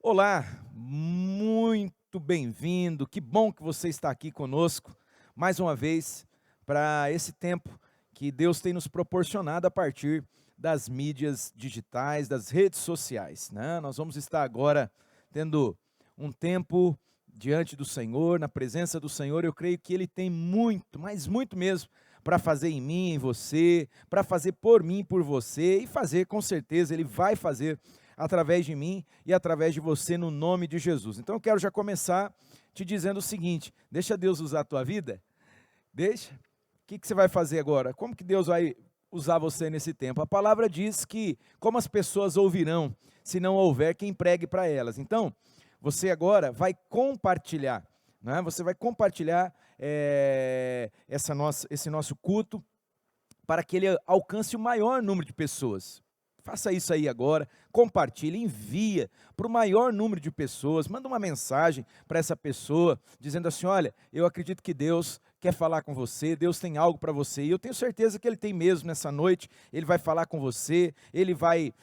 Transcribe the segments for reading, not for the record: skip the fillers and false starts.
Olá, muito bem-vindo. Que bom que você está aqui conosco mais uma vez para esse tempo que Deus tem nos proporcionado a partir das mídias digitais, das redes sociais, né? Nós vamos estar agora tendo um tempo diante do Senhor, na presença do Senhor. Eu creio que Ele tem muito, mas muito mesmo, para fazer em mim, em você, para fazer por mim, por você e fazer, com certeza, Ele vai fazer através de mim e através de você, no nome de Jesus. Então eu quero já começar te dizendo o seguinte: deixa Deus usar a tua vida, deixa. O que você vai fazer agora? Como que Deus vai usar você nesse tempo? A palavra diz que como as pessoas ouvirão, se não houver quem pregue para elas. Então, você agora vai compartilhar, né? Você vai compartilhar esse nosso culto para que ele alcance o maior número de pessoas. Faça isso aí agora, compartilhe, envia para o maior número de pessoas, manda uma mensagem para essa pessoa, dizendo assim: olha, eu acredito que Deus quer falar com você, Deus tem algo para você, e eu tenho certeza que Ele tem mesmo nessa noite. Ele vai falar com você, Ele vai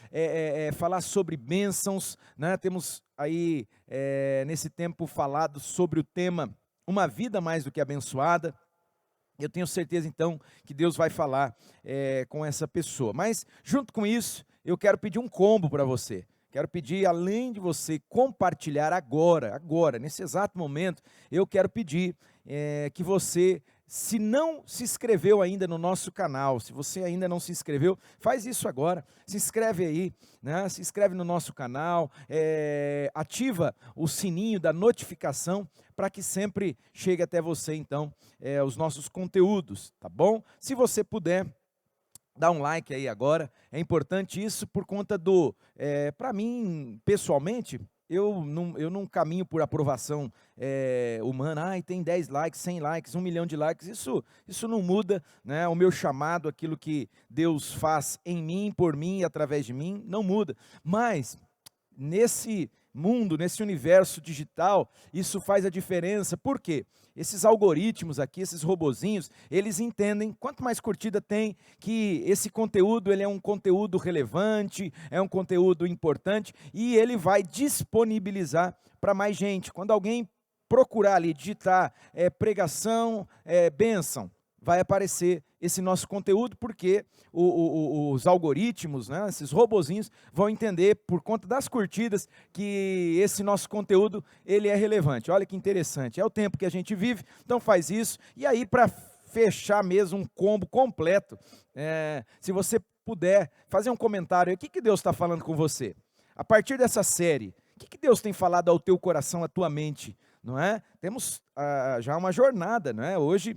falar sobre bênçãos, né? Temos aí, nesse tempo, falado sobre o tema, uma vida mais do que abençoada. Eu tenho certeza, então, que Deus vai falar com essa pessoa. Mas, junto com isso, eu quero pedir um combo para você. Quero pedir, além de você compartilhar agora, nesse exato momento, eu quero pedir que você, se não se inscreveu ainda no nosso canal, se você ainda não se inscreveu, faz isso agora. Se inscreve aí, né? Se inscreve no nosso canal, ativa o sininho da notificação para que sempre chegue até você, então, os nossos conteúdos, tá bom? Se você puder, dá um like aí agora. É importante isso por conta para mim, pessoalmente, eu não caminho por aprovação humana. Ai, tem 10 likes, 100 likes, 1 milhão de likes. Isso não muda, né? O meu chamado, aquilo que Deus faz em mim, por mim e através de mim, não muda. Mas nesse mundo, nesse universo digital, isso faz a diferença. Por quê? Esses algoritmos aqui, esses robozinhos, eles entendem, quanto mais curtida tem, que esse conteúdo ele é um conteúdo relevante, é um conteúdo importante, e ele vai disponibilizar para mais gente. Quando alguém procurar ali, digitar pregação, bênção, vai aparecer esse nosso conteúdo, porque os algoritmos, né, esses robozinhos, vão entender, por conta das curtidas, que esse nosso conteúdo ele é relevante. Olha que interessante, é o tempo que a gente vive, então faz isso. E aí, para fechar mesmo um combo completo, se você puder fazer um comentário, o que Deus está falando com você? A partir dessa série, o que Deus tem falado ao teu coração, à tua mente? Não é? Temos já uma jornada, não é? Hoje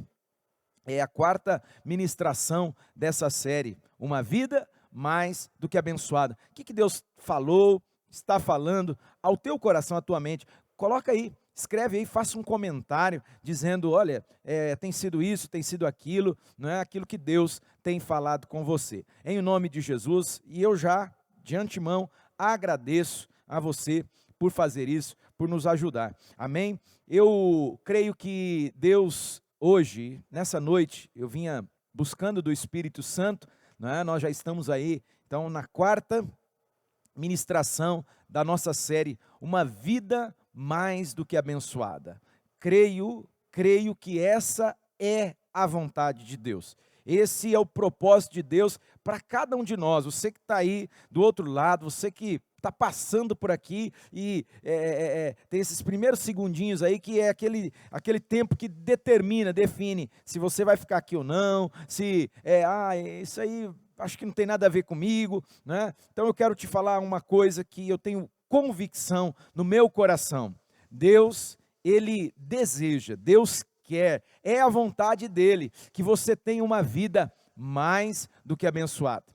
é a quarta ministração dessa série, uma vida mais do que abençoada. O que Deus falou, está falando ao teu coração, à tua mente? Coloca aí, escreve aí, faça um comentário dizendo: olha, tem sido isso, tem sido aquilo, não é aquilo que Deus tem falado com você. Em nome de Jesus, e eu já, de antemão, agradeço a você por fazer isso, por nos ajudar. Amém? Eu creio que Deus, hoje, nessa noite, eu vinha buscando do Espírito Santo, não é? Nós já estamos aí, então, na quarta ministração da nossa série, Uma Vida Mais do que Abençoada. Creio que essa é a vontade de Deus. Esse é o propósito de Deus para cada um de nós. Você que está aí do outro lado, você que está passando por aqui e tem esses primeiros segundinhos aí, que é aquele tempo que define se você vai ficar aqui ou não, se isso aí acho que não tem nada a ver comigo, né? Então eu quero te falar uma coisa que eu tenho convicção no meu coração. Deus, Ele deseja, Deus quer, é a vontade dEle, que você tenha uma vida mais do que abençoada.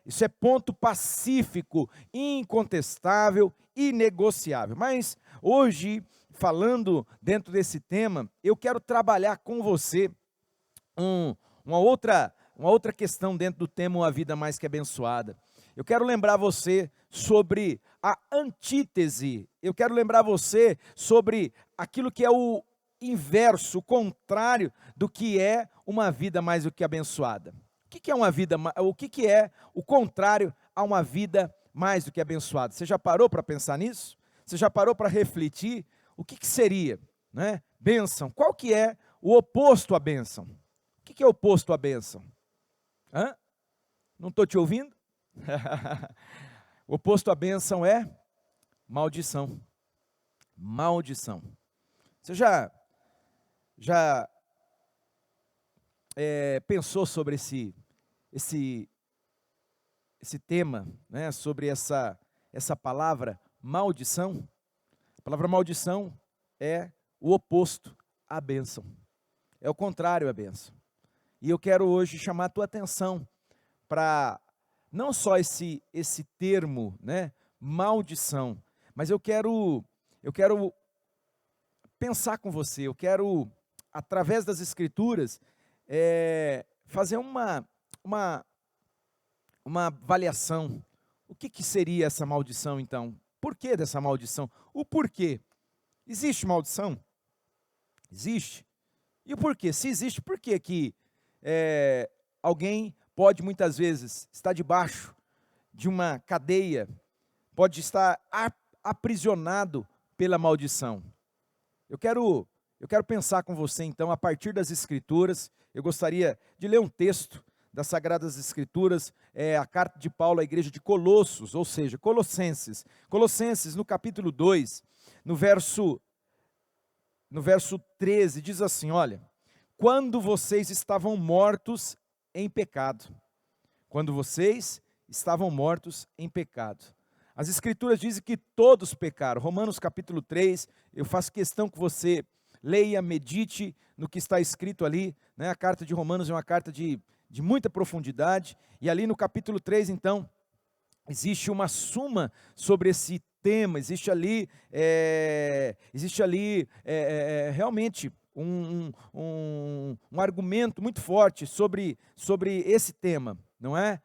Isso é ponto pacífico, incontestável, inegociável. Mas hoje, falando dentro desse tema, eu quero trabalhar com você uma outra questão dentro do tema Uma Vida Mais que Abençoada. Eu quero lembrar você sobre a antítese, eu quero lembrar você sobre aquilo que é o inverso, o contrário do que é uma vida mais do que abençoada. O que é uma vida, o que é o contrário a uma vida mais do que abençoado. Você já parou para pensar nisso? Você já parou para refletir o que seria, né? Bênção. Qual que é o oposto à bênção? O que é o oposto à bênção? Hã? Não estou te ouvindo? O oposto à bênção é maldição. Maldição. Você já pensou sobre esse tema, né? Sobre essa palavra maldição? A palavra maldição é o oposto à bênção. É o contrário à bênção. E eu quero hoje chamar a tua atenção para não só esse termo, né, maldição, mas eu quero pensar com você, eu quero, através das Escrituras, fazer uma avaliação. O que seria essa maldição, então? Por que dessa maldição? O porquê? Existe maldição? Existe. E o porquê? Se existe, por que que alguém pode muitas vezes estar debaixo de uma cadeia, pode estar aprisionado pela maldição? Eu quero pensar com você então, a partir das Escrituras. Eu gostaria de ler um texto das Sagradas Escrituras, a carta de Paulo à igreja de Colossos, ou seja, Colossenses. Colossenses, no capítulo 2, no verso 13, diz assim, olha: quando vocês estavam mortos em pecado. Quando vocês estavam mortos em pecado. As Escrituras dizem que todos pecaram. Romanos capítulo 3, eu faço questão que você leia, medite no que está escrito ali, né? A carta de Romanos é uma carta de muita profundidade, e ali no capítulo 3, então, existe uma suma sobre esse tema, existe ali realmente um argumento muito forte sobre esse tema, não é?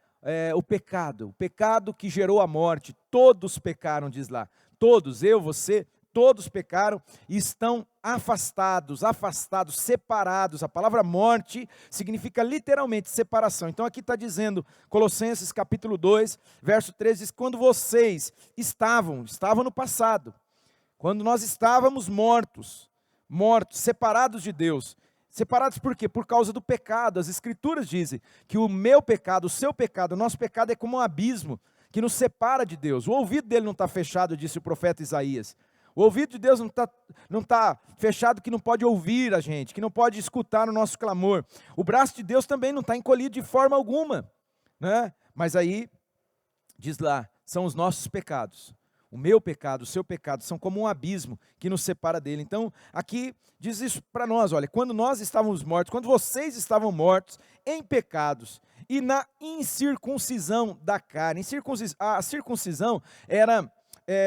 O pecado que gerou a morte. Todos pecaram, diz lá, todos, eu, você, todos pecaram e estão afastados, separados. A palavra morte significa literalmente separação. Então aqui está dizendo, Colossenses capítulo 2, verso 13, diz: quando vocês estavam no passado, quando nós estávamos mortos, separados de Deus. Separados por quê? Por causa do pecado. As Escrituras dizem que o meu pecado, o seu pecado, o nosso pecado é como um abismo que nos separa de Deus. O ouvido dele não está fechado, disse o profeta Isaías. O ouvido de Deus não tá fechado, que não pode ouvir a gente, que não pode escutar o nosso clamor. O braço de Deus também não está encolhido de forma alguma, né? Mas aí, diz lá, são os nossos pecados. O meu pecado, o seu pecado, são como um abismo que nos separa dele. Então, aqui diz isso para nós, olha: quando nós estávamos mortos, quando vocês estavam mortos em pecados e na incircuncisão da carne. A circuncisão era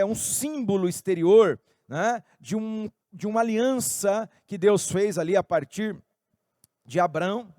um símbolo exterior, né, de uma aliança que Deus fez ali a partir de Abraão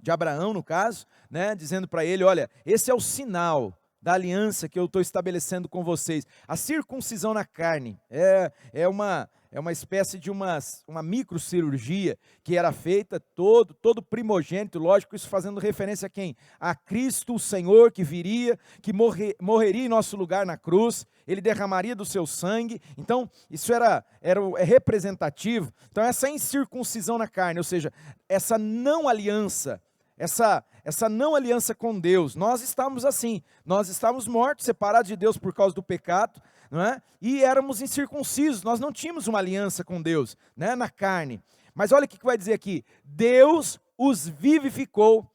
no caso, né, dizendo para ele: olha, esse é o sinal da aliança que eu estou estabelecendo com vocês. A circuncisão na carne é uma espécie de uma microcirurgia que era feita, todo primogênito, lógico, isso fazendo referência a quem? A Cristo, o Senhor, que viria, que morreria em nosso lugar na cruz, ele derramaria do seu sangue. Então, isso é representativo. Então, essa incircuncisão na carne, ou seja, essa não aliança, essa não aliança com Deus, nós estávamos assim, nós estávamos mortos, separados de Deus por causa do pecado, não é? E éramos incircuncisos, nós não tínhamos uma aliança com Deus, né, na carne. Mas olha o que vai dizer aqui: Deus os vivificou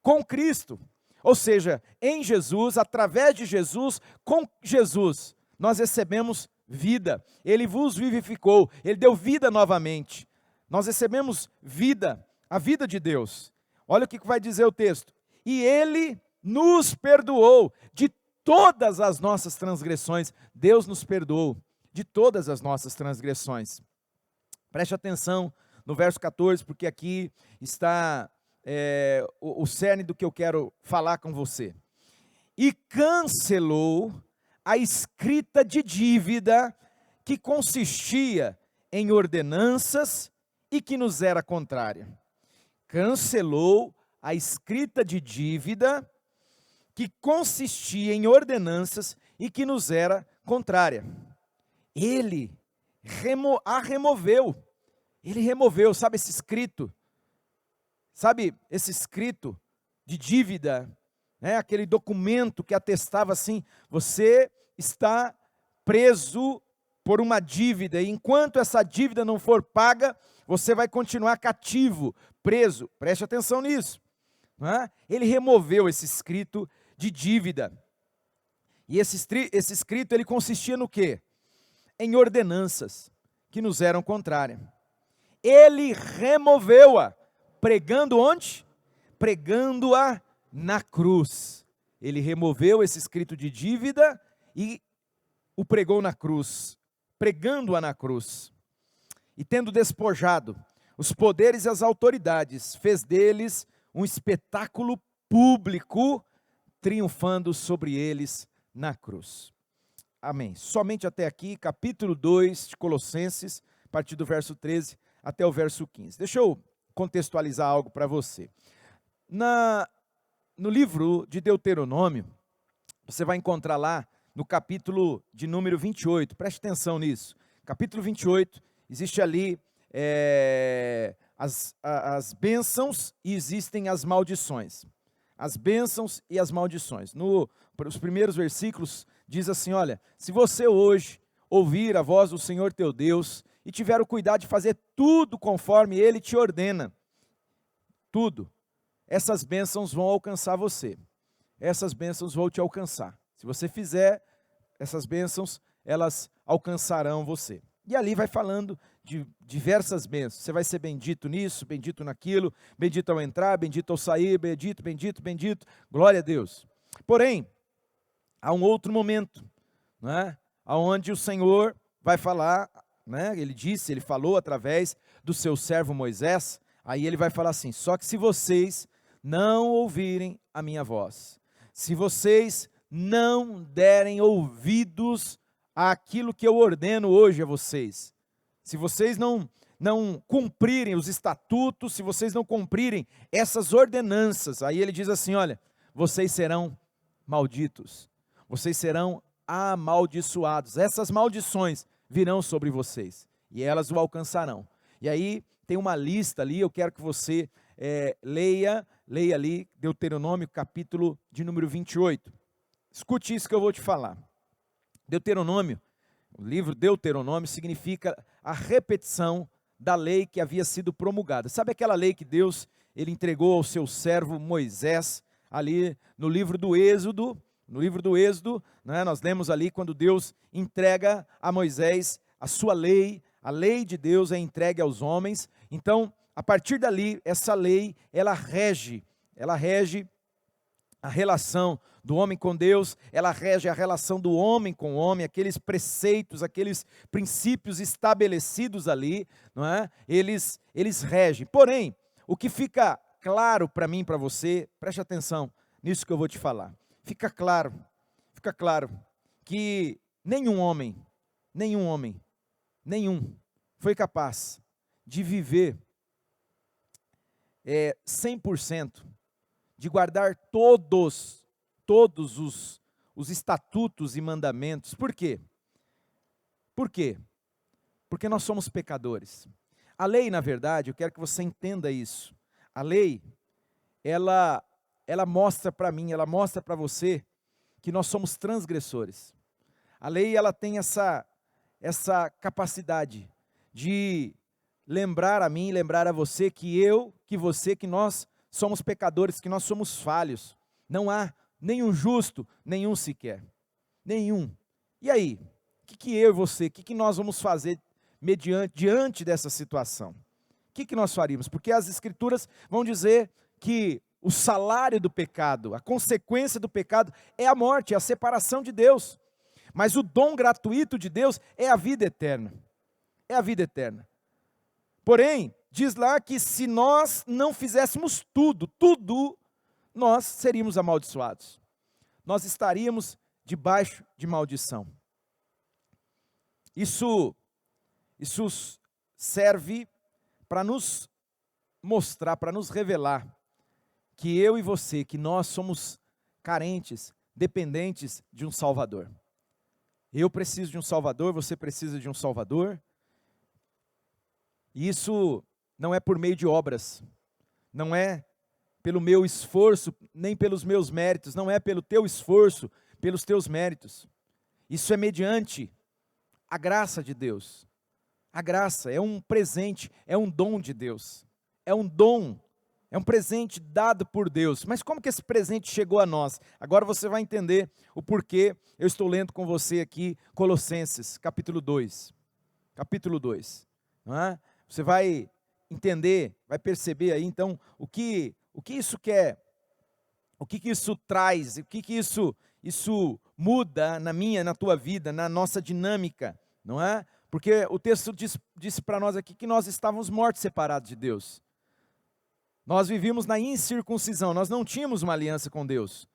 com Cristo, ou seja, em Jesus, através de Jesus, com Jesus, nós recebemos vida. Ele vos vivificou, Ele deu vida novamente, nós recebemos vida, a vida de Deus. Olha o que vai dizer o texto: e Ele nos perdoou de todas as nossas transgressões. Deus nos perdoou de todas as nossas transgressões. Preste atenção no verso 14, porque aqui está o cerne do que eu quero falar com você. E cancelou a escrita de dívida que consistia em ordenanças e que nos era contrária. Cancelou a escrita de dívida que consistia em ordenanças e que nos era contrária. Ele a removeu. Ele removeu, sabe esse escrito? Sabe esse escrito de dívida, né? Aquele documento que atestava assim, você está preso por uma dívida, e enquanto essa dívida não for paga, você vai continuar cativo, preso. Preste atenção nisso. Não é? Ele removeu esse escrito de dívida. E esse escrito, ele consistia no quê? Em ordenanças que nos eram contrárias. Ele removeu-a, pregando onde? Pregando-a na cruz. Ele removeu esse escrito de dívida e o pregou na cruz, pregando-a na cruz. E tendo despojado os poderes e as autoridades, fez deles um espetáculo público, triunfando sobre eles na cruz. Amém. Somente até aqui, capítulo 2 de Colossenses, a partir do verso 13 até o verso 15. Deixa eu contextualizar algo para você. No livro de Deuteronômio, você vai encontrar lá no capítulo de número 28, preste atenção nisso. Capítulo 28, existe ali as bênçãos e existem as maldições. As bênçãos e as maldições. Os primeiros versículos diz assim, olha, se você hoje ouvir a voz do Senhor teu Deus e tiver o cuidado de fazer tudo conforme Ele te ordena, tudo, essas bênçãos vão alcançar você. Essas bênçãos vão te alcançar. Se você fizer, essas bênçãos, elas alcançarão você. E ali vai falando de diversas bênçãos. Você vai ser bendito nisso, bendito naquilo, bendito ao entrar, bendito ao sair, bendito, bendito, bendito. Glória a Deus. Porém, há um outro momento, né, onde o Senhor vai falar, né, ele falou através do seu servo Moisés, aí ele vai falar assim, só que se vocês não ouvirem a minha voz, se vocês não derem ouvidos àquilo que eu ordeno hoje a vocês, se vocês não cumprirem os estatutos, se vocês não cumprirem essas ordenanças, aí ele diz assim, olha, vocês serão malditos, vocês serão amaldiçoados, essas maldições virão sobre vocês, e elas o alcançarão. E aí tem uma lista ali, eu quero que você leia ali Deuteronômio, capítulo de número 28. Escute isso que eu vou te falar. Deuteronômio, o livro Deuteronômio significa a repetição da lei que havia sido promulgada. Sabe aquela lei que Deus ele entregou ao seu servo Moisés, ali no livro do Êxodo? No livro do Êxodo, né, nós lemos ali quando Deus entrega a Moisés a sua lei, a lei de Deus é entregue aos homens. Então, a partir dali, essa lei, ela rege a relação do homem com Deus, ela rege a relação do homem com o homem, aqueles preceitos, aqueles princípios estabelecidos ali, não é? Eles regem. Porém, o que fica claro para mim e para você, preste atenção nisso que eu vou te falar. Fica claro que nenhum homem foi capaz de viver 100%, de guardar todos os estatutos e mandamentos. Por quê? Por quê? Porque nós somos pecadores. A lei, na verdade, eu quero que você entenda isso. A lei, ela mostra para mim, ela mostra para você que nós somos transgressores. A lei, ela tem essa capacidade de lembrar a mim, lembrar a você que que nós somos pecadores, que nós somos falhos. Não há nenhum justo, nenhum sequer. Nenhum. E aí? O que eu e você, o que nós vamos fazer diante dessa situação? O que nós faríamos? Porque as Escrituras vão dizer que o salário do pecado, a consequência do pecado é a morte, é a separação de Deus. Mas o dom gratuito de Deus é a vida eterna. É a vida eterna. Porém, diz lá que se nós não fizéssemos tudo, nós seríamos amaldiçoados. Nós estaríamos debaixo de maldição. Isso serve para nos mostrar, para nos revelar que eu e você, que nós somos carentes, dependentes de um Salvador. Eu preciso de um Salvador, você precisa de um Salvador. E isso não é por meio de obras, não é pelo meu esforço, nem pelos meus méritos, não é pelo teu esforço, pelos teus méritos. Isso é mediante a graça de Deus. A graça é um presente, é um dom de Deus. É um dom, é um presente dado por Deus. Mas como que esse presente chegou a nós? Agora você vai entender o porquê eu estou lendo com você aqui Colossenses, capítulo 2. Capítulo 2. Não é? Você vai entender, vai perceber aí então o que isso quer, o que isso traz, o que isso muda na minha, na tua vida, na nossa dinâmica, não é? Porque o texto disse para nós aqui que nós estávamos mortos, separados de Deus. Nós vivíamos na incircuncisão, nós não tínhamos uma aliança com Deus.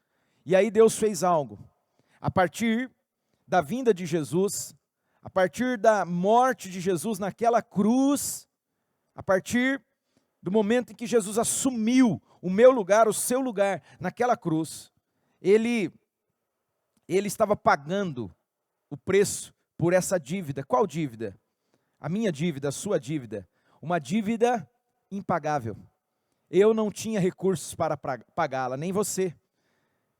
E aí Deus fez algo. A partir da vinda de Jesus, a partir da morte de Jesus naquela cruz, a partir do momento em que Jesus assumiu o meu lugar, o seu lugar naquela cruz, ele estava pagando o preço por essa dívida. Qual dívida? A minha dívida, a sua dívida. Uma dívida impagável. Eu não tinha recursos para pagá-la, nem você.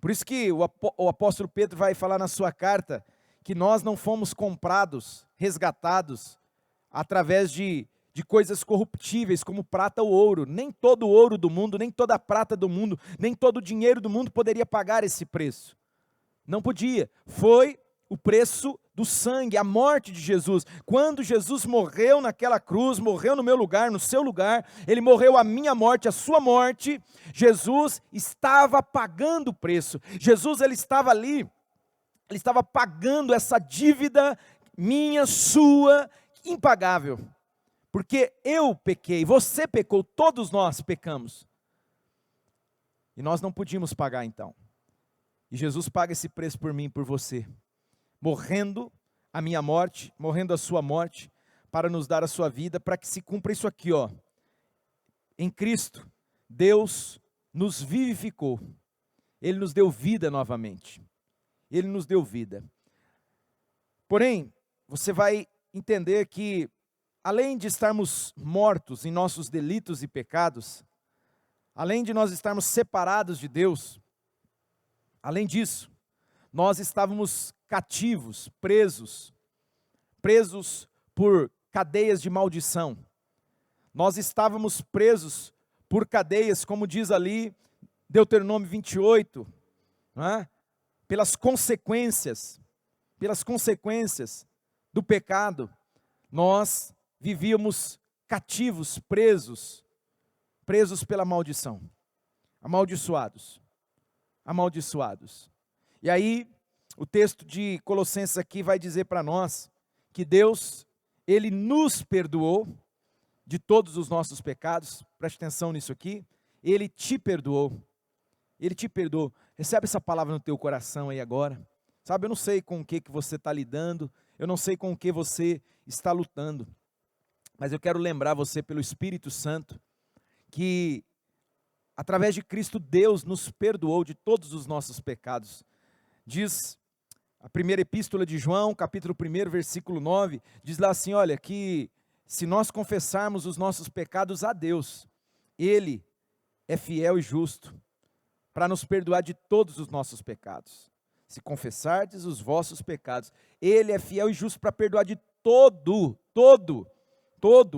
Por isso que o apóstolo Pedro vai falar na sua carta que nós não fomos comprados, resgatados, através de coisas corruptíveis como prata ou ouro. Nem todo o ouro do mundo, nem toda a prata do mundo, nem todo o dinheiro do mundo poderia pagar esse preço. Não podia. Foi o preço do sangue, a morte de Jesus. Quando Jesus morreu naquela cruz, morreu no meu lugar, no seu lugar, ele morreu a minha morte, a sua morte. Jesus estava pagando o preço. Jesus, ele estava ali, ele estava pagando essa dívida minha, sua, impagável. Porque eu pequei, você pecou, todos nós pecamos. E nós não podíamos pagar então. E Jesus paga esse preço por mim e por você. Morrendo a minha morte, morrendo a sua morte, para nos dar a sua vida, para que se cumpra isso aqui, ó. Em Cristo, Deus nos vivificou. Ele nos deu vida novamente. Ele nos deu vida. Porém, você vai entender que, além de estarmos mortos em nossos delitos e pecados, além de nós estarmos separados de Deus, além disso, nós estávamos cativos, presos por cadeias de maldição. Nós estávamos presos por cadeias, como diz ali Deuteronômio 28, não é? pelas consequências do pecado. Nós vivíamos cativos, presos pela maldição, amaldiçoados. E aí, o texto de Colossenses aqui vai dizer para nós que Deus, ele nos perdoou de todos os nossos pecados. Preste atenção nisso aqui. Ele te perdoou. Recebe essa palavra no teu coração aí agora. Sabe, eu não sei com o que você está lidando, eu não sei com o que você está lutando, mas eu quero lembrar você pelo Espírito Santo que através de Cristo Deus nos perdoou de todos os nossos pecados. Diz a primeira epístola de João, capítulo 1, versículo 9, diz lá assim, olha, que se nós confessarmos os nossos pecados a Deus, Ele é fiel e justo para nos perdoar de todos os nossos pecados. Se confessardes os vossos pecados, Ele é fiel e justo para perdoar de todo,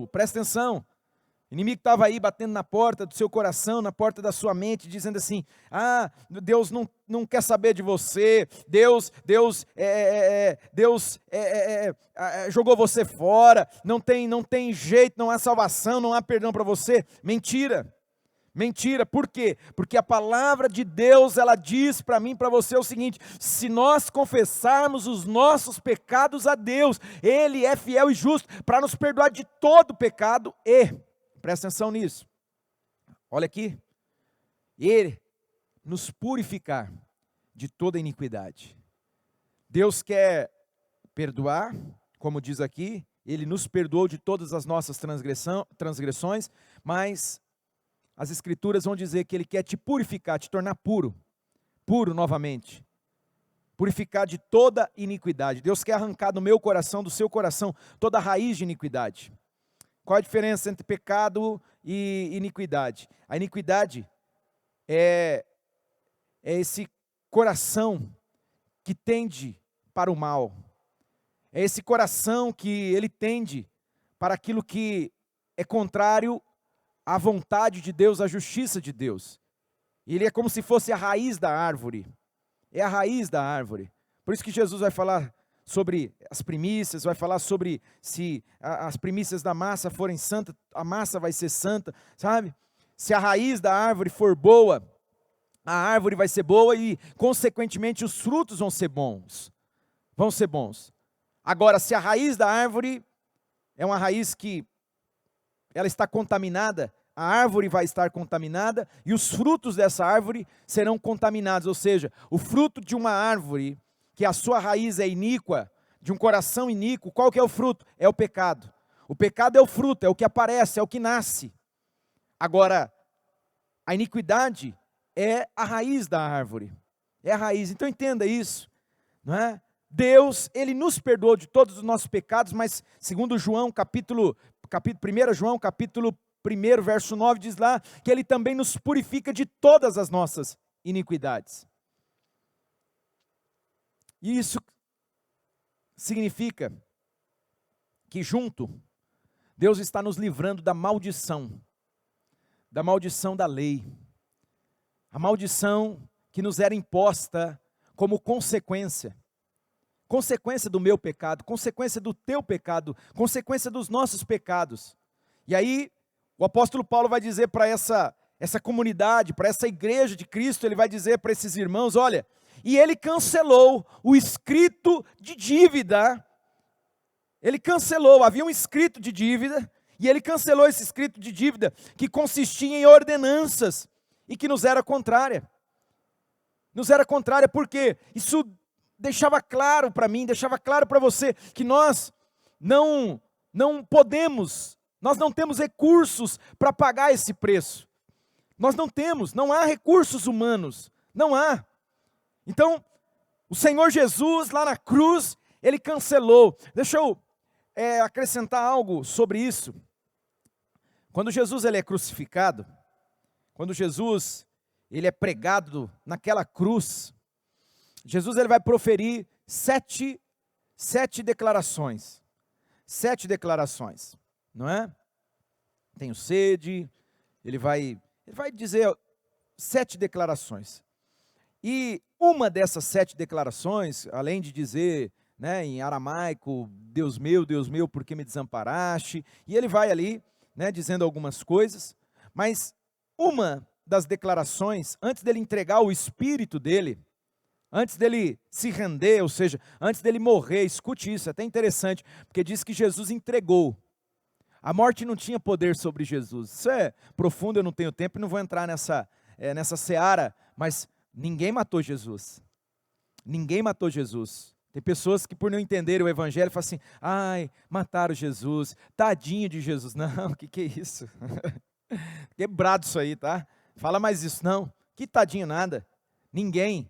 presta atenção. O inimigo estava aí batendo na porta do seu coração, na porta da sua mente, dizendo assim, Deus não quer saber de você, Deus jogou você fora, não tem jeito, não há salvação, não há perdão para você. Mentira, por quê? Porque a palavra de Deus, ela diz para mim e para você o seguinte, se nós confessarmos os nossos pecados a Deus, Ele é fiel e justo para nos perdoar de todo pecado e, presta atenção nisso, olha aqui, Ele nos purificar de toda iniquidade. Deus quer perdoar, como diz aqui, Ele nos perdoou de todas as nossas transgressões, mas as Escrituras vão dizer que Ele quer te purificar, te tornar puro novamente. purificar de toda iniquidade. Deus quer arrancar do meu coração, do seu coração, toda a raiz de iniquidade. Qual a diferença entre pecado e iniquidade? A iniquidade é esse coração que tende para o mal. É esse coração que ele tende para aquilo que é contrário à vontade de Deus, à justiça de Deus. Ele é como se fosse a raiz da árvore. É a raiz da árvore. Por isso que Jesus vai falar sobre as primícias, vai falar sobre se as primícias da massa forem santas, a massa vai ser santa, sabe? Se a raiz da árvore for boa, a árvore vai ser boa e, consequentemente, os frutos vão ser bons. Vão ser bons. Agora, se a raiz da árvore é uma raiz que ela está contaminada, a árvore vai estar contaminada e os frutos dessa árvore serão contaminados. Ou seja, o fruto de uma árvore que a sua raiz é iníqua, de um coração iníquo, qual que é o fruto? É o pecado. O pecado é o fruto, é o que aparece, é o que nasce. Agora, a iniquidade é a raiz da árvore. É a raiz. Então entenda isso, não é? Deus, Ele nos perdoou de todos os nossos pecados, mas segundo João, capítulo 1 João, capítulo 1, verso 9, diz lá que Ele também nos purifica de todas as nossas iniquidades. E isso significa que junto, Deus está nos livrando da maldição da lei. A maldição que nos era imposta como consequência do meu pecado, consequência do teu pecado, consequência dos nossos pecados. E aí, o apóstolo Paulo vai dizer para essa comunidade, para essa igreja de Cristo, ele vai dizer para esses irmãos, olha, e ele cancelou o escrito de dívida. Ele cancelou, havia um escrito de dívida, e ele cancelou esse escrito de dívida que consistia em ordenanças e que nos era contrária. Nos era contrária porque isso deixava claro para mim, deixava claro para você que nós não podemos, nós não temos recursos para pagar esse preço. Nós não temos, não há recursos humanos, não há. Então, o Senhor Jesus lá na cruz, Ele cancelou. Deixa eu acrescentar algo sobre isso. Quando Jesus ele é crucificado, quando Jesus ele é pregado naquela cruz, Jesus ele vai proferir sete declarações. 7 declarações, não é? Tenho sede, ele vai dizer 7 declarações. E uma dessas 7 declarações, além de dizer, né, em aramaico, Deus meu, por que me desamparaste? E ele vai ali, né, dizendo algumas coisas, mas uma das declarações, antes dele entregar o espírito dele, antes dele se render, ou seja, antes dele morrer, escute isso, é até interessante, porque diz que Jesus entregou. A morte não tinha poder sobre Jesus. Isso é profundo, eu não tenho tempo e não vou entrar nessa seara, mas ninguém matou Jesus. Ninguém matou Jesus. Tem pessoas que por não entenderem o evangelho falam assim, ai, mataram Jesus, tadinho de Jesus. Não, que é isso? Quebrado isso aí, tá? Fala mais isso, não. Que tadinho nada. Ninguém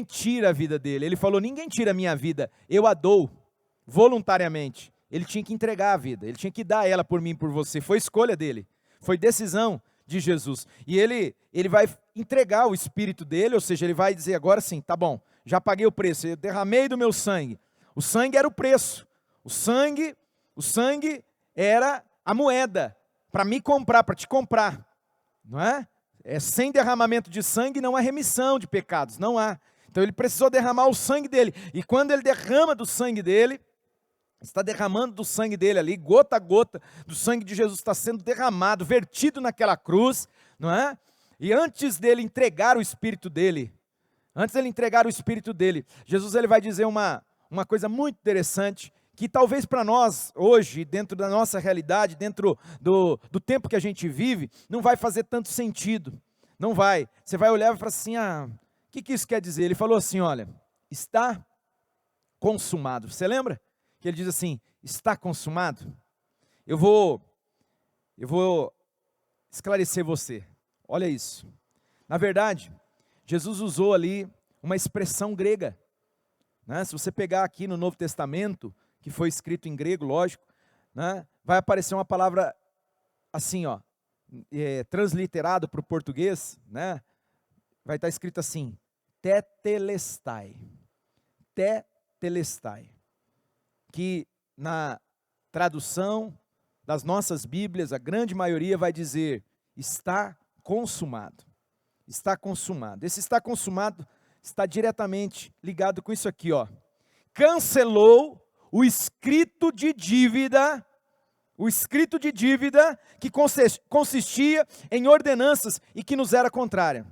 tira a vida dele. Ele falou, ninguém tira a minha vida, eu a dou voluntariamente. Ele tinha que entregar a vida, ele tinha que dar ela por mim e por você. Foi escolha dele, foi decisão de Jesus. E ele vai entregar o espírito dele, ou seja, ele vai dizer agora sim, tá bom, já paguei o preço, eu derramei do meu sangue. O sangue era o preço. O sangue era a moeda para me comprar, para te comprar. Não é? Sem derramamento de sangue não há remissão de pecados, não há. Então ele precisou derramar o sangue dele. E quando ele derrama do sangue dele, está derramando do sangue dele ali, gota a gota do sangue de Jesus está sendo derramado, vertido naquela cruz, não é? E antes dele entregar o espírito dele, Jesus ele vai dizer uma coisa muito interessante, que talvez para nós hoje, dentro da nossa realidade, dentro do tempo que a gente vive, não vai fazer tanto sentido, não vai. Você vai olhar e falar assim, o que isso quer dizer? Ele falou assim, olha, está consumado. Você lembra? Que ele diz assim, está consumado? Eu vou esclarecer você. Olha isso. Na verdade, Jesus usou ali uma expressão grega, né? Se você pegar aqui no Novo Testamento, que foi escrito em grego, lógico, né? Vai aparecer uma palavra assim, ó, transliterado para o português, né? Vai estar escrito assim, tetelestai, tetelestai, que na tradução das nossas Bíblias, a grande maioria vai dizer, está consumado. Está consumado. Esse está consumado está diretamente ligado com isso aqui, ó. Cancelou o escrito de dívida que consistia em ordenanças e que nos era contrária.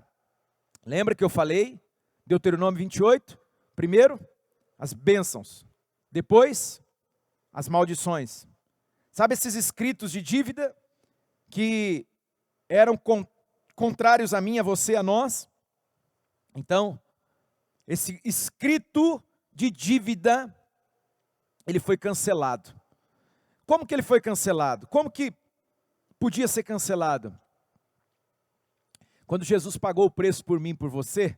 Lembra que eu falei? Deuteronômio 28, primeiro, as bênçãos, depois, as maldições. Sabe esses escritos de dívida que eram contrários a mim, a você, a nós? Então, esse escrito de dívida, ele foi cancelado. Como que ele foi cancelado? Como que podia ser cancelado? Quando Jesus pagou o preço por mim e por você,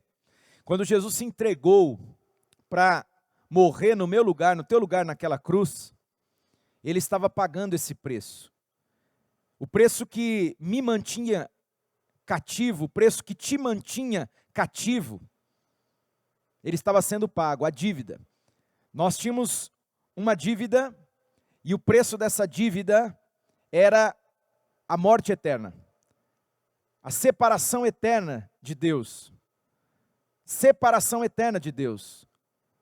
quando Jesus se entregou para morrer no meu lugar, no teu lugar naquela cruz, ele estava pagando esse preço. O preço que me mantinha cativo, o preço que te mantinha cativo, ele estava sendo pago, a dívida. Nós tínhamos uma dívida e o preço dessa dívida era a morte eterna, a separação eterna de Deus. Separação eterna de Deus.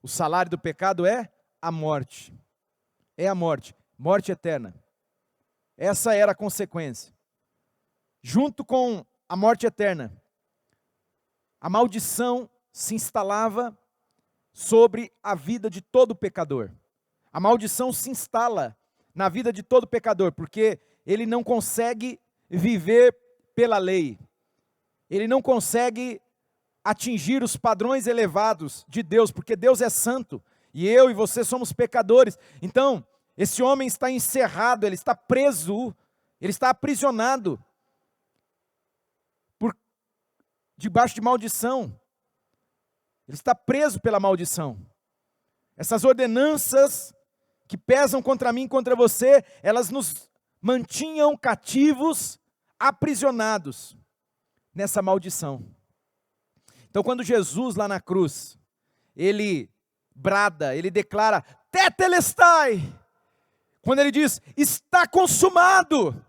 O salário do pecado é a morte. É a morte. Morte eterna. Essa era a consequência. Junto com a morte eterna, a maldição se instalava sobre a vida de todo pecador. A maldição se instala na vida de todo pecador, porque ele não consegue viver pela lei. Ele não consegue atingir os padrões elevados de Deus, porque Deus é santo, e eu e você somos pecadores. Então, esse homem está encerrado, ele está preso, ele está aprisionado, debaixo de maldição. Ele está preso pela maldição. Essas ordenanças que pesam contra mim e contra você, elas nos mantinham cativos, aprisionados nessa maldição. Então, quando Jesus lá na cruz, ele brada, ele declara, tetelestai, quando ele diz, está consumado.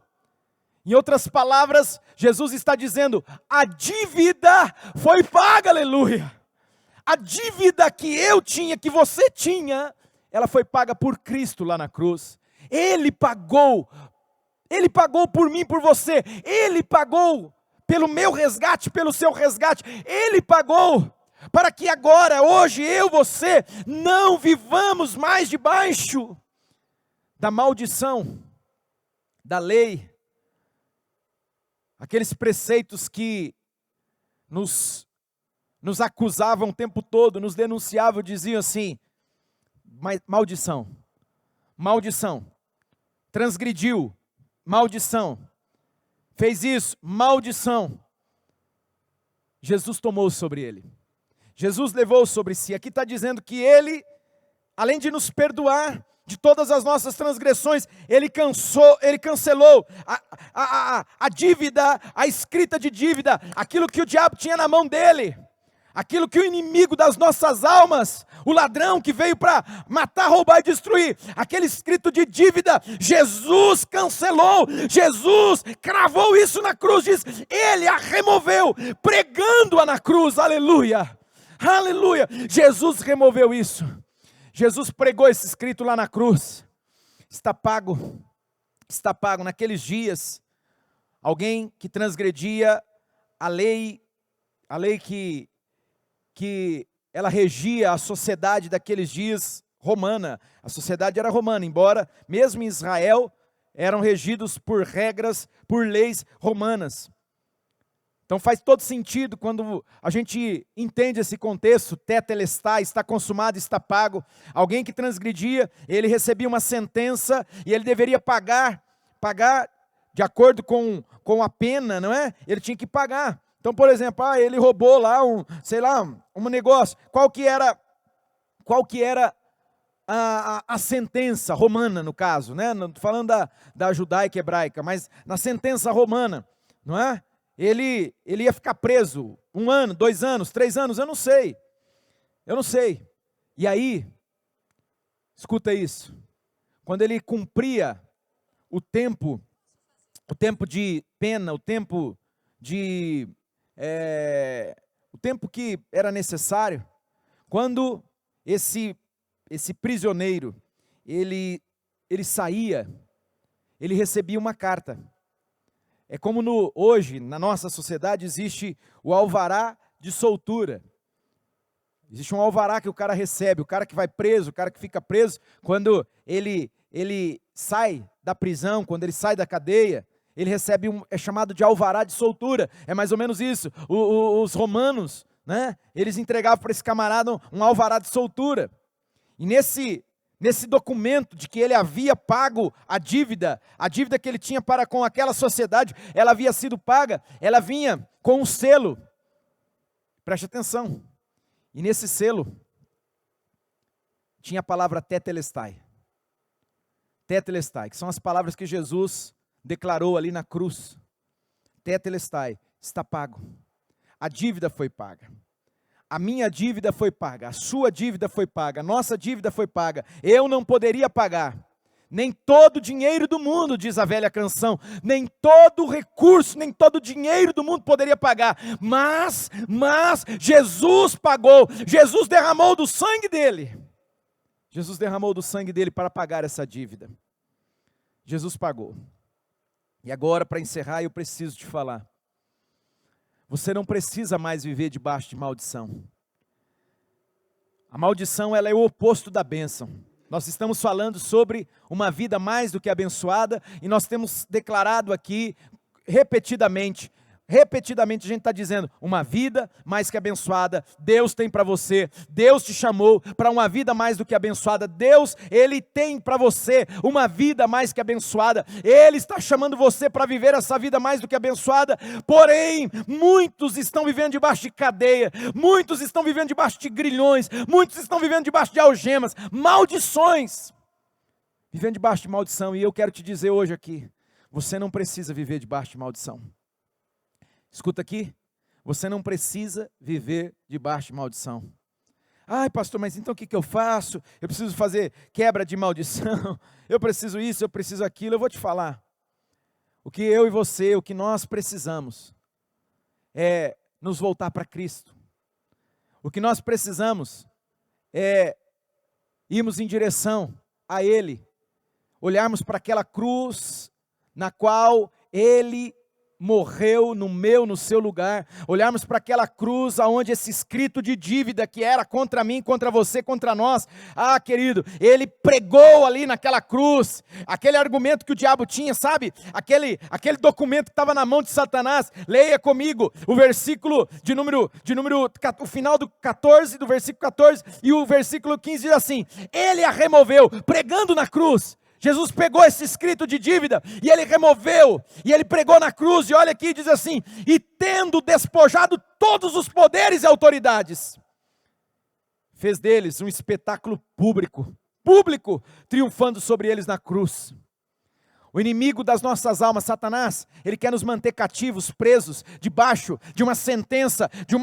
Em outras palavras, Jesus está dizendo, a dívida foi paga, aleluia. A dívida que eu tinha, que você tinha, ela foi paga por Cristo lá na cruz. Ele pagou por mim, por você. Ele pagou pelo meu resgate, pelo seu resgate. Ele pagou para que agora, hoje, eu, você, não vivamos mais debaixo da maldição, da lei, aqueles preceitos que nos acusavam o tempo todo, nos denunciavam, diziam assim, maldição, maldição, transgrediu, maldição, fez isso, maldição. Jesus tomou sobre ele, Jesus levou sobre si. Aqui está dizendo que ele, além de nos perdoar de todas as nossas transgressões, ele cancelou a dívida, a escrita de dívida, aquilo que o diabo tinha na mão dele, aquilo que o inimigo das nossas almas, o ladrão que veio para matar, roubar e destruir, aquele escrito de dívida, Jesus cancelou, Jesus cravou isso na cruz, diz, ele a removeu, pregando-a na cruz, aleluia, aleluia, Jesus removeu isso. Jesus pregou esse escrito lá na cruz, está pago, naqueles dias, alguém que transgredia a lei que ela regia a sociedade daqueles dias romana, a sociedade era romana, embora mesmo em Israel eram regidos por regras, por leis romanas. Então faz todo sentido quando a gente entende esse contexto, tetelestai, está consumado, está pago. Alguém que transgredia, ele recebia uma sentença e ele deveria pagar de acordo com a pena, não é? Ele tinha que pagar. Então, por exemplo, ele roubou lá um negócio. Qual que era a sentença romana, no caso, né? Não estou falando da judaica e hebraica, mas na sentença romana, não é? Ele ia ficar preso 1 ano, 2 anos, 3 anos, eu não sei. E aí, escuta isso, quando ele cumpria o tempo de pena, o tempo que era necessário, quando esse prisioneiro, ele saía, ele recebia uma carta. É como hoje, na nossa sociedade, existe o alvará de soltura. Existe um alvará que o cara recebe, o cara que vai preso, o cara que fica preso, quando ele sai da prisão, quando ele sai da cadeia, ele recebe é chamado de alvará de soltura. É mais ou menos isso. Os romanos, né, eles entregavam para esse camarada um alvará de soltura. E nesse documento de que ele havia pago a dívida que ele tinha para com aquela sociedade, ela havia sido paga, ela vinha com um selo. Preste atenção. E nesse selo tinha a palavra tetelestai. Tetelestai, que são as palavras que Jesus declarou ali na cruz. Tetelestai, está pago. A dívida foi paga. A minha dívida foi paga, a sua dívida foi paga, a nossa dívida foi paga. Eu não poderia pagar. Nem todo o dinheiro do mundo, diz a velha canção, nem todo recurso, nem todo o dinheiro do mundo poderia pagar. Mas Jesus pagou, Jesus derramou do sangue dele. Jesus derramou do sangue dele para pagar essa dívida. Jesus pagou. E agora, para encerrar, eu preciso te falar. Você não precisa mais viver debaixo de maldição. A maldição, ela é o oposto da bênção. Nós estamos falando sobre uma vida mais do que abençoada, e nós temos declarado aqui repetidamente a gente está dizendo, uma vida mais que abençoada, Deus tem para você, Deus te chamou para uma vida mais do que abençoada, Deus, Ele tem para você uma vida mais que abençoada, Ele está chamando você para viver essa vida mais do que abençoada, porém, muitos estão vivendo debaixo de cadeia, muitos estão vivendo debaixo de grilhões, muitos estão vivendo debaixo de algemas, maldições, vivendo debaixo de maldição, e eu quero te dizer hoje aqui, você não precisa viver debaixo de maldição. Escuta aqui, você não precisa viver debaixo de maldição. Ai, pastor, mas então o que eu faço? Eu preciso fazer quebra de maldição, eu preciso isso, eu preciso aquilo. Eu vou te falar, o que eu e você, o que nós precisamos é nos voltar para Cristo. O que nós precisamos é irmos em direção a Ele, olharmos para aquela cruz na qual Ele morreu no seu lugar, olharmos para aquela cruz aonde esse escrito de dívida que era contra mim, contra você, contra nós, querido, ele pregou ali naquela cruz, aquele argumento que o diabo tinha, sabe, aquele documento que estava na mão de Satanás. Leia comigo o versículo o final do 14, do versículo 14, e o versículo 15 diz assim, ele a removeu, pregando na cruz. Jesus pegou esse escrito de dívida, e ele removeu, e ele pregou na cruz, e olha aqui, diz assim, e tendo despojado todos os poderes e autoridades, fez deles um espetáculo público, triunfando sobre eles na cruz. O inimigo das nossas almas, Satanás, ele quer nos manter cativos, presos, debaixo de uma sentença, de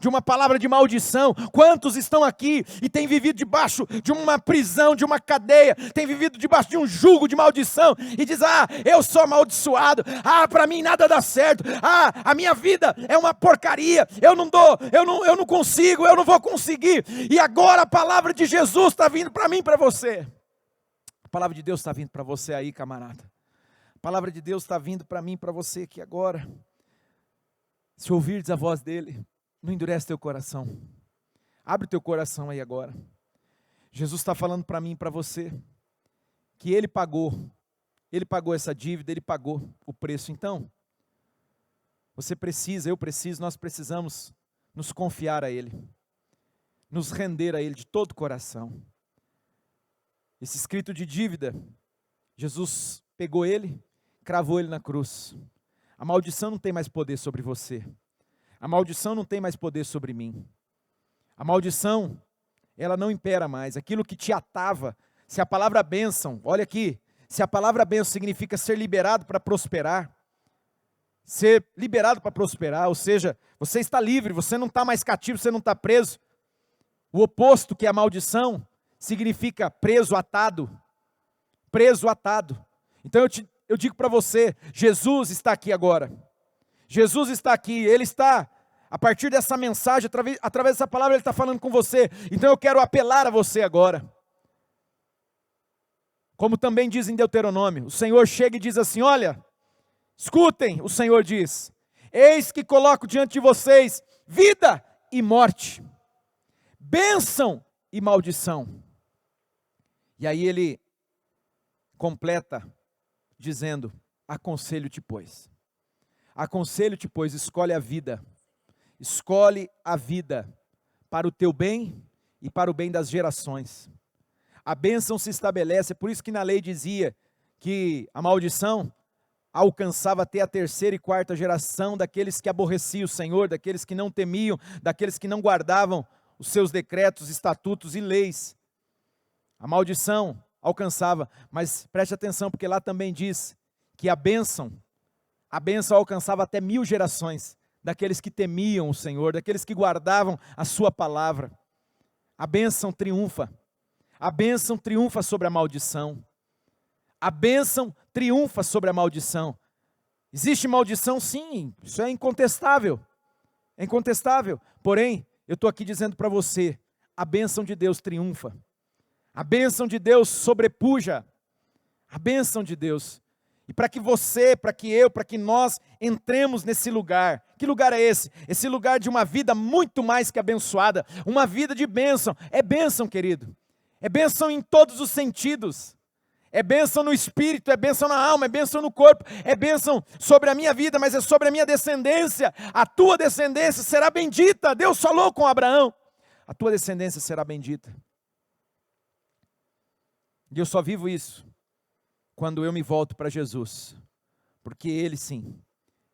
uma palavra de maldição. Quantos estão aqui e têm vivido debaixo de uma prisão, de uma cadeia, têm vivido debaixo de um jugo de maldição, e diz, eu sou amaldiçoado, para mim nada dá certo, a minha vida é uma porcaria, eu não consigo, eu não vou conseguir, e agora a palavra de Jesus está vindo para mim e para você. A palavra de Deus está vindo para você aí, camarada. A palavra de Deus está vindo para mim e para você aqui agora. Se ouvirdes a voz dele, não endurece teu coração. Abre o teu coração aí agora. Jesus está falando para mim e para você, que Ele pagou essa dívida, Ele pagou o preço. Então, você precisa, eu preciso, nós precisamos nos confiar a Ele, nos render a Ele de todo o coração. Esse escrito de dívida, Jesus pegou ele, cravou ele na cruz. A maldição não tem mais poder sobre você. A maldição não tem mais poder sobre mim. A maldição, ela não impera mais. Aquilo que te atava, se a palavra bênção, olha aqui, se a palavra bênção significa ser liberado para prosperar, ser liberado para prosperar, ou seja, você está livre, você não está mais cativo, você não está preso. O oposto, que é a maldição, significa preso, atado. Preso, atado. Então eu digo para você, Jesus está aqui agora. Jesus está aqui, Ele está, a partir dessa mensagem, através dessa palavra, Ele está falando com você. Então eu quero apelar a você agora. Como também diz em Deuteronômio, o Senhor chega e diz assim, olha, escutem, o Senhor diz, eis que coloco diante de vocês vida e morte, bênção e maldição. E aí Ele completa dizendo, aconselho-te, pois. Aconselho-te, pois, escolhe a vida para o teu bem e para o bem das gerações. A bênção se estabelece, é por isso que na lei dizia que a maldição alcançava até a terceira e quarta geração daqueles que aborreciam o Senhor, daqueles que não temiam, daqueles que não guardavam os seus decretos, estatutos e leis. A maldição alcançava, mas preste atenção, porque lá também diz que a bênção alcançava até 1000 gerações, daqueles que temiam o Senhor, daqueles que guardavam a sua palavra. A bênção triunfa sobre a maldição. A bênção triunfa sobre a maldição. Existe maldição? Sim, isso é incontestável. É incontestável. Porém, eu estou aqui dizendo para você, a bênção de Deus triunfa. A bênção de Deus sobrepuja. A bênção de Deus. E para que você, para que eu, para que nós entremos nesse lugar. Que lugar é esse? Esse lugar de uma vida muito mais que abençoada. Uma vida de bênção. É bênção, querido. É bênção em todos os sentidos. É bênção no espírito, é bênção na alma, é bênção no corpo, é bênção sobre a minha vida, mas é sobre a minha descendência. A tua descendência será bendita. Deus falou com Abraão. A tua descendência será bendita. E eu só vivo isso quando eu me volto para Jesus. Porque Ele sim,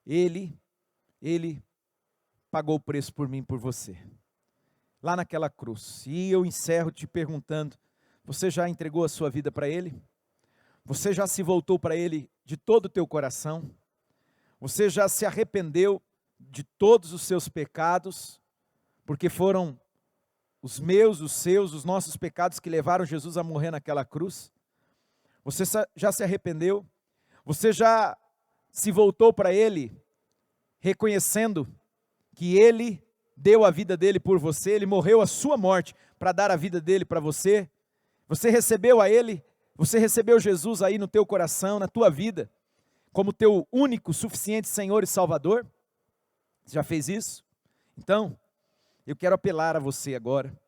Ele pagou o preço por mim e por você. Lá naquela cruz. E eu encerro te perguntando, você já entregou a sua vida para Ele? Você já se voltou para Ele de todo o teu coração? Você já se arrependeu de todos os seus pecados? Porque foram os meus, os seus, os nossos pecados que levaram Jesus a morrer naquela cruz? Você já se arrependeu? Você já se voltou para Ele, reconhecendo que Ele deu a vida dele por você, Ele morreu a sua morte para dar a vida dele para você? Você recebeu a Ele? Você recebeu Jesus aí no teu coração, na tua vida, como teu único, suficiente Senhor e Salvador? Você já fez isso? Então, eu quero apelar a você agora.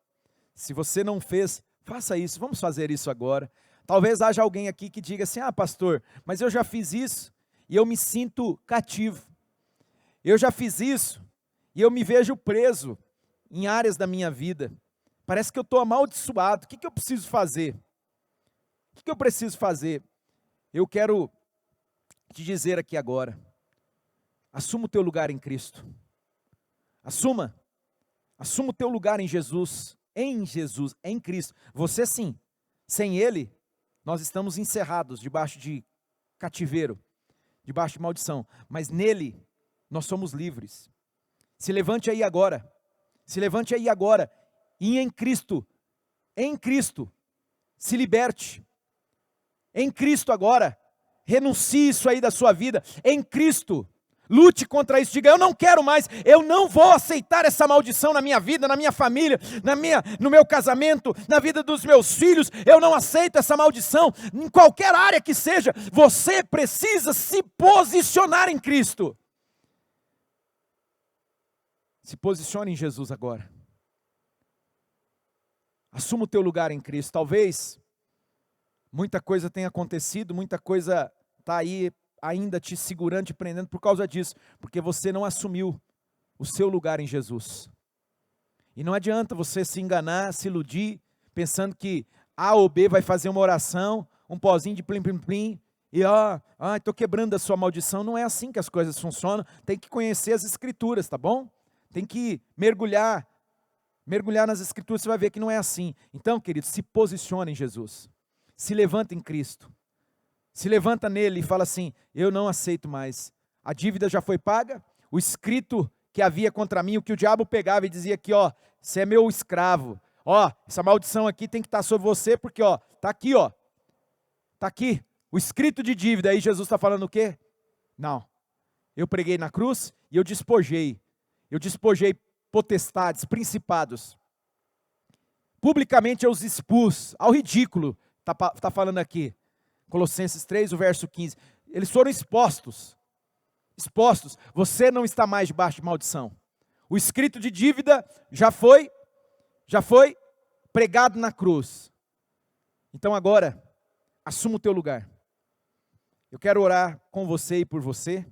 Se você não fez, faça isso, vamos fazer isso agora. Talvez haja alguém aqui que diga assim, pastor, mas eu já fiz isso e eu me sinto cativo. Eu já fiz isso e eu me vejo preso em áreas da minha vida. Parece que eu estou amaldiçoado. O que eu preciso fazer? O que eu preciso fazer? Eu quero te dizer aqui agora, assuma o teu lugar em Cristo. Assuma o teu lugar em Jesus, em Cristo. Você sim, sem Ele, nós estamos encerrados debaixo de cativeiro, debaixo de maldição. Mas nele, nós somos livres. Se levante aí agora, e em Cristo, se liberte. Em Cristo agora, renuncie isso aí da sua vida, em Cristo, lute contra isso, diga, eu não quero mais, eu não vou aceitar essa maldição na minha vida, na minha família, no meu casamento, na vida dos meus filhos, eu não aceito essa maldição, em qualquer área que seja, você precisa se posicionar em Cristo. Se posicione em Jesus agora. Assuma o teu lugar em Cristo. Talvez muita coisa tenha acontecido, muita coisa está aí ainda te segurando, te prendendo por causa disso, porque você não assumiu o seu lugar em Jesus. E não adianta você se enganar, se iludir, pensando que A ou B vai fazer uma oração, um pozinho de plim, plim, plim, e estou quebrando a sua maldição. Não é assim que as coisas funcionam, tem que conhecer as Escrituras, tá bom? tem que mergulhar nas Escrituras, você vai ver que não é assim. Então, queridos, se posicione em Jesus, se levanta em Cristo, se levanta nele e fala assim: eu não aceito mais, a dívida já foi paga, o escrito que havia contra mim, o que o diabo pegava e dizia aqui, ó, você é meu escravo, ó, essa maldição aqui tem que estar sobre você, porque ó, está aqui, o escrito de dívida. Aí Jesus está falando o quê? Não, eu preguei na cruz e eu despojei potestades, principados, publicamente eu os expus ao ridículo, está falando aqui, Colossenses 3, o verso 15, eles foram expostos, você não está mais debaixo de maldição, o escrito de dívida já foi pregado na cruz, então agora, assuma o teu lugar. Eu quero orar com você e por você,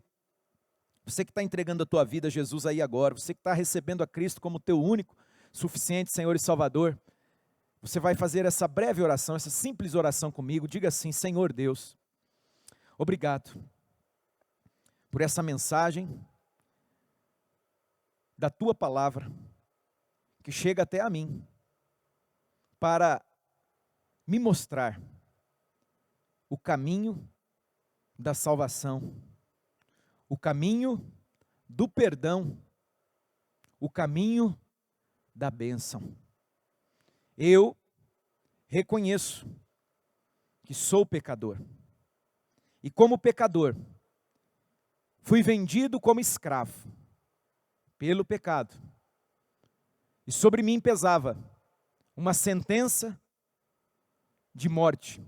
você que está entregando a tua vida a Jesus aí agora, você que está recebendo a Cristo como teu único, suficiente Senhor e Salvador, você vai fazer essa breve oração, essa simples oração comigo, diga assim: Senhor Deus, obrigado por essa mensagem da tua palavra, que chega até a mim, para me mostrar o caminho da salvação, o caminho do perdão, o caminho da bênção. Eu reconheço que sou pecador, e como pecador, fui vendido como escravo, pelo pecado, e sobre mim pesava uma sentença de morte,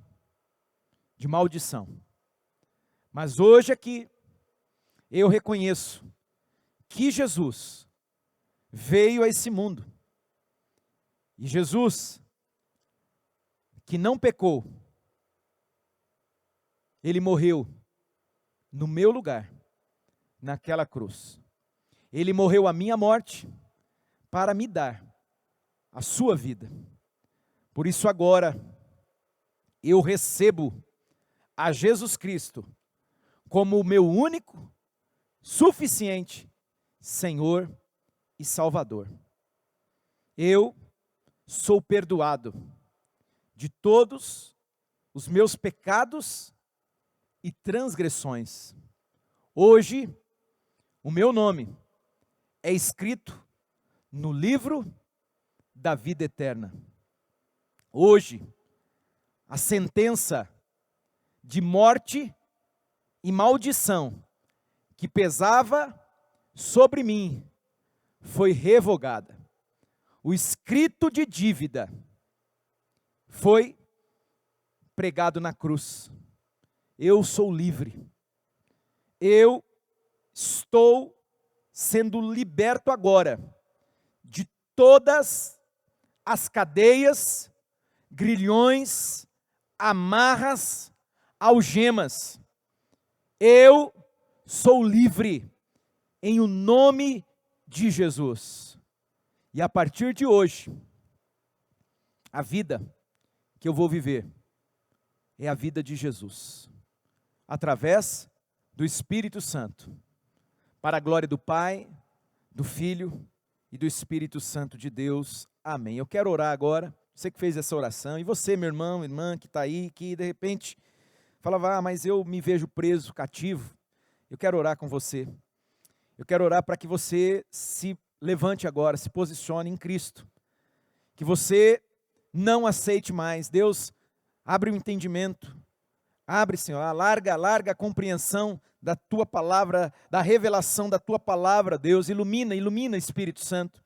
de maldição. Mas hoje aqui, eu reconheço que Jesus veio a esse mundo. E Jesus, que não pecou, ele morreu no meu lugar, naquela cruz. Ele morreu a minha morte para me dar a sua vida. Por isso agora, eu recebo a Jesus Cristo como o meu único, suficiente Senhor e Salvador. Eu sou perdoado de todos os meus pecados e transgressões. Hoje, o meu nome é escrito no livro da vida eterna. Hoje, a sentença de morte e maldição que pesava sobre mim foi revogada. O escrito de dívida foi pregado na cruz. Eu sou livre. Eu estou sendo liberto agora de todas as cadeias, grilhões, amarras, algemas. Eu sou livre em o nome de Jesus. E a partir de hoje, a vida que eu vou viver é a vida de Jesus, através do Espírito Santo, para a glória do Pai, do Filho e do Espírito Santo de Deus. Amém. Eu quero orar agora, você que fez essa oração, e você, meu irmão, irmã, que está aí, que de repente falava, mas eu me vejo preso, cativo. Eu quero orar com você. Eu quero orar para que você se levante agora, se posicione em Cristo. Que você não aceite mais. Deus, abre o entendimento. Abre, Senhor, alarga a compreensão da Tua palavra, da revelação da Tua palavra, Deus. Ilumina, Espírito Santo.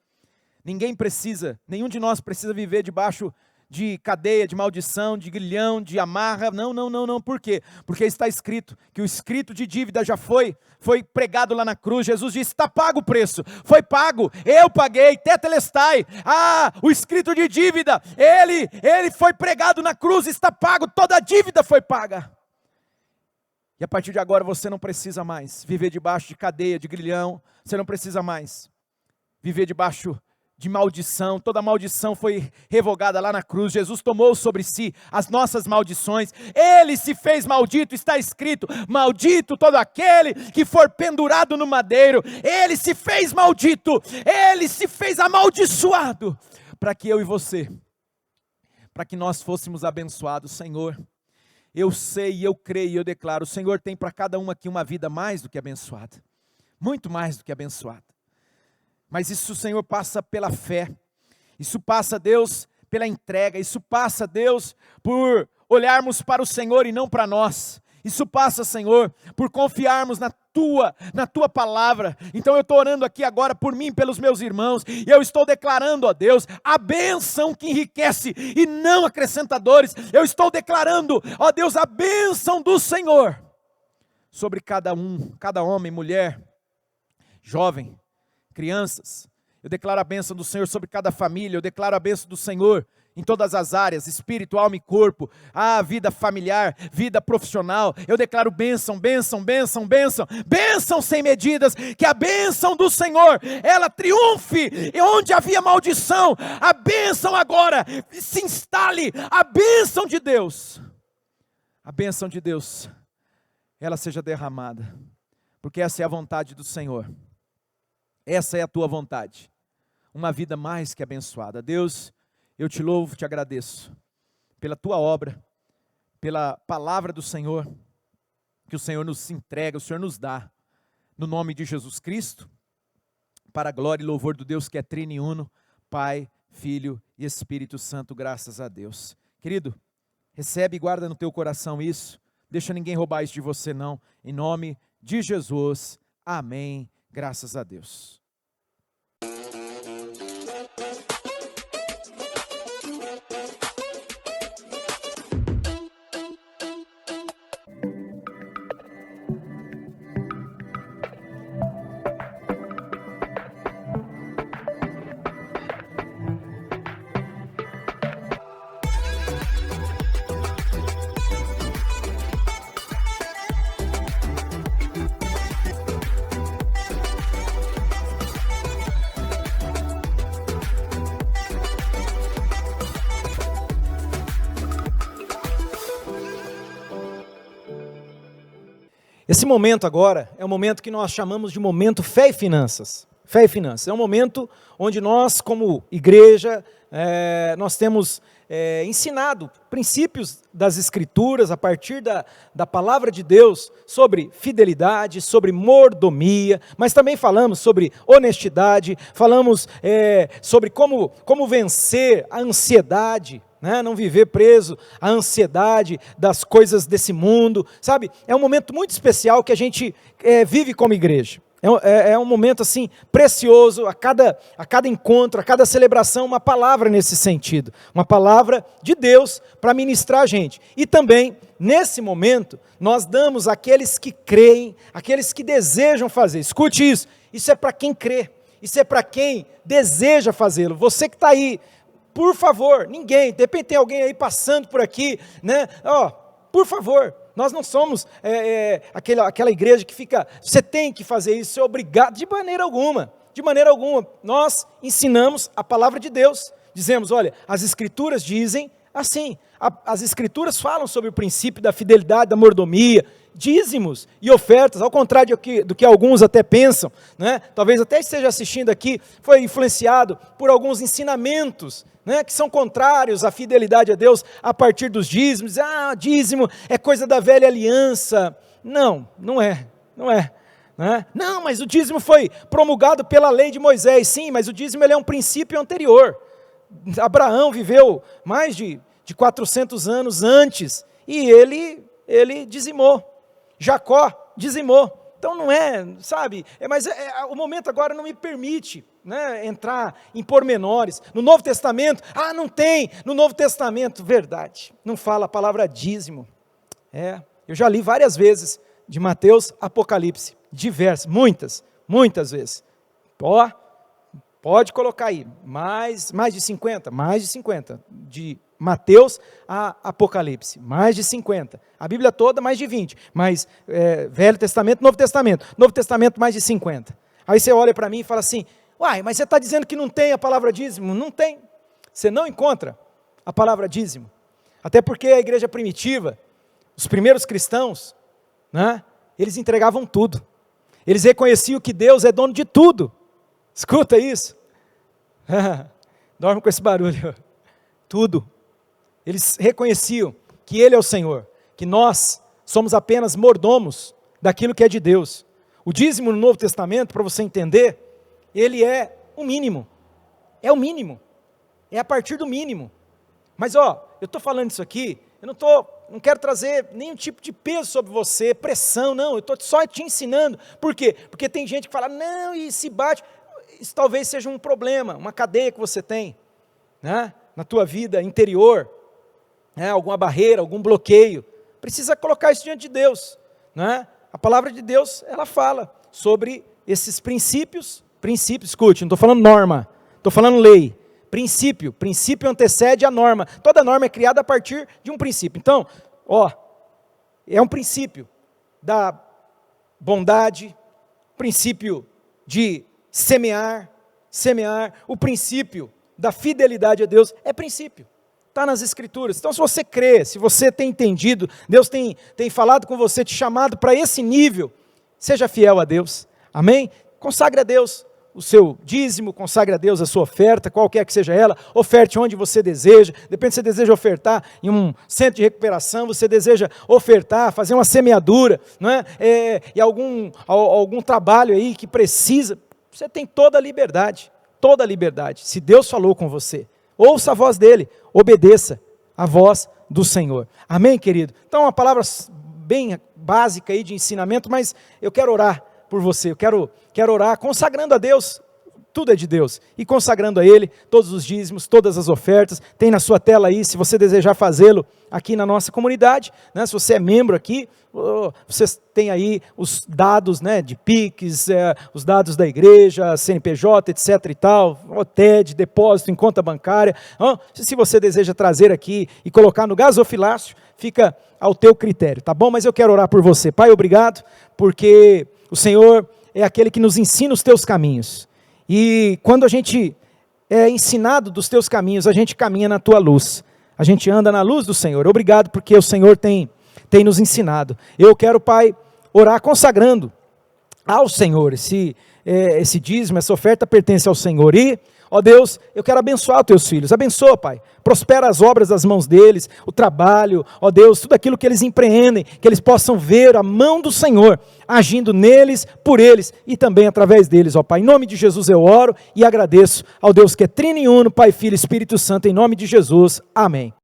Nenhum de nós precisa viver debaixo de cadeia, de maldição, de grilhão, de amarra. Não. Por quê? Porque está escrito que o escrito de dívida já foi pregado lá na cruz. Jesus disse, está pago o preço, foi pago, eu paguei, tetelestai. O escrito de dívida, ele foi pregado na cruz, está pago, toda a dívida foi paga. E a partir de agora você não precisa mais viver debaixo de cadeia, de grilhão, você não precisa mais viver debaixo de maldição, toda maldição foi revogada lá na cruz, Jesus tomou sobre si as nossas maldições, Ele se fez maldito, está escrito, maldito todo aquele que for pendurado no madeiro, Ele se fez maldito, Ele se fez amaldiçoado, para que eu e você, para que nós fôssemos abençoados. Senhor, eu sei, eu creio e eu declaro, o Senhor tem para cada um aqui uma vida mais do que abençoada, muito mais do que abençoada. Mas isso, Senhor, passa pela fé, isso passa, Deus, pela entrega, isso passa, Deus, por olharmos para o Senhor e não para nós, isso passa, Senhor, por confiarmos na Tua palavra. Então eu estou orando aqui agora por mim, pelos meus irmãos, e eu estou declarando, ó Deus, a bênção que enriquece e não acrescenta dores, eu estou declarando, ó Deus, a bênção do Senhor, sobre cada homem, mulher, jovem, crianças. Eu declaro a bênção do Senhor sobre cada família, eu declaro a bênção do Senhor em todas as áreas, espírito, alma e corpo, vida familiar, vida profissional, eu declaro bênção, bênção, bênção, bênção, bênção sem medidas, que a bênção do Senhor, ela triunfe, e onde havia maldição, a bênção agora se instale, a bênção de Deus, ela seja derramada, porque essa é a vontade do Senhor. Essa é a tua vontade, uma vida mais que abençoada. Deus, eu te louvo, te agradeço, pela tua obra, pela palavra do Senhor, que o Senhor nos entrega, o Senhor nos dá, no nome de Jesus Cristo, para a glória e louvor do Deus que é trino e uno, Pai, Filho e Espírito Santo, graças a Deus. Querido, recebe e guarda no teu coração isso, deixa ninguém roubar isso de você não, em nome de Jesus, amém. Graças a Deus. Esse momento agora é um momento que nós chamamos de momento fé e finanças. Fé e finanças. É um momento onde nós, como igreja, nós temos ensinado princípios das Escrituras, a partir da palavra de Deus, sobre fidelidade, sobre mordomia, mas também falamos sobre honestidade, falamos sobre como vencer a ansiedade, não viver preso à ansiedade das coisas desse mundo, sabe? É um momento muito especial que a gente vive como igreja. É um momento assim precioso, a cada encontro, a cada celebração, uma palavra nesse sentido, uma palavra de Deus para ministrar a gente. E também, nesse momento, nós damos àqueles que creem, àqueles que desejam fazer. Escute isso, isso é para quem crê, isso é para quem deseja fazê-lo. Você que está aí, por favor, ninguém, de repente tem alguém aí passando por aqui, por favor, nós não somos aquela igreja que fica, você tem que fazer isso, você é obrigado, de maneira alguma, nós ensinamos a palavra de Deus, dizemos, olha, as Escrituras dizem assim, as Escrituras falam sobre o princípio da fidelidade, da mordomia, dízimos e ofertas, ao contrário do que alguns até pensam, talvez até esteja assistindo aqui, foi influenciado por alguns ensinamentos, que são contrários à fidelidade a Deus, a partir dos dízimos. Dízimo é coisa da velha aliança. Não é. Não, mas o dízimo foi promulgado pela lei de Moisés. Sim, mas o dízimo ele é um princípio anterior. Abraão viveu mais de 400 anos antes, e ele dizimou. Jacó dizimou. Então não é, sabe, mas o momento agora não me permite entrar em pormenores. No Novo Testamento, não tem, no Novo Testamento, verdade, não fala a palavra dízimo. Eu já li várias vezes, de Mateus, Apocalipse, diversas, muitas vezes. Pode colocar aí, mais de 50, de Mateus a Apocalipse, mais de 50, a Bíblia toda mais de 20, mas Velho Testamento, Novo Testamento mais de 50, aí você olha para mim e fala assim, Uai, mas você está dizendo que não tem a palavra dízimo? Não tem. Você não encontra a palavra dízimo. Até porque a igreja primitiva, os primeiros cristãos, né, eles entregavam tudo. Eles reconheciam que Deus é dono de tudo. Escuta isso. Dorme com esse barulho. Tudo. Eles reconheciam que Ele é o Senhor, que nós somos apenas mordomos daquilo que é de Deus. O dízimo no Novo Testamento, para você entender, ele é o mínimo. É o mínimo. É a partir do mínimo. Mas eu estou falando isso aqui, eu não quero trazer nenhum tipo de peso sobre você, pressão, não, eu estou só te ensinando. Por quê? Porque tem gente que fala, não, e se bate. Isso talvez seja um problema, uma cadeia que você tem, né, na tua vida interior, né, alguma barreira, algum bloqueio. Precisa colocar isso diante de Deus, né? A palavra de Deus, ela fala sobre esses princípios, escute, não estou falando norma, estou falando lei. Princípio antecede a norma. Toda norma é criada a partir de um princípio. Então, é um princípio da bondade, princípio de semear, o princípio da fidelidade a Deus, é princípio. Está nas Escrituras. Então, se você crê, se você tem entendido, Deus tem falado com você, te chamado para esse nível, seja fiel a Deus. Amém? Consagre a Deus o seu dízimo, consagre a Deus a sua oferta, qualquer que seja ela, oferte onde você deseja, depende se você deseja ofertar em um centro de recuperação, você deseja ofertar, fazer uma semeadura, não é? E algum trabalho aí que precisa, você tem toda a liberdade, se Deus falou com você, ouça a voz dele, obedeça a voz do Senhor, amém, querido? Então, uma palavra bem básica aí de ensinamento, mas eu quero orar por você, eu quero orar consagrando a Deus, tudo é de Deus, e consagrando a Ele, todos os dízimos, todas as ofertas, tem na sua tela aí, se você desejar fazê-lo aqui na nossa comunidade, né, se você é membro aqui, vocês têm aí os dados, né, de Pix, os dados da igreja, CNPJ, etc e tal, TED, depósito em conta bancária, se você deseja trazer aqui e colocar no gasofilácio, fica ao teu critério, tá bom? Mas eu quero orar por você. Pai, obrigado, porque o Senhor é aquele que nos ensina os teus caminhos. E quando a gente é ensinado dos teus caminhos, a gente caminha na tua luz. A gente anda na luz do Senhor. Obrigado porque o Senhor tem nos ensinado. Eu quero, Pai, orar consagrando ao Senhor. Esse dízimo, essa oferta pertence ao Senhor. E, ó Deus, eu quero abençoar os teus filhos. Abençoa, Pai. Prospera as obras das mãos deles, o trabalho, ó Deus, tudo aquilo que eles empreendem, que eles possam ver a mão do Senhor agindo neles, por eles e também através deles, ó Pai. Em nome de Jesus eu oro e agradeço ao Deus que é trino e uno, Pai, Filho e Espírito Santo, em nome de Jesus. Amém.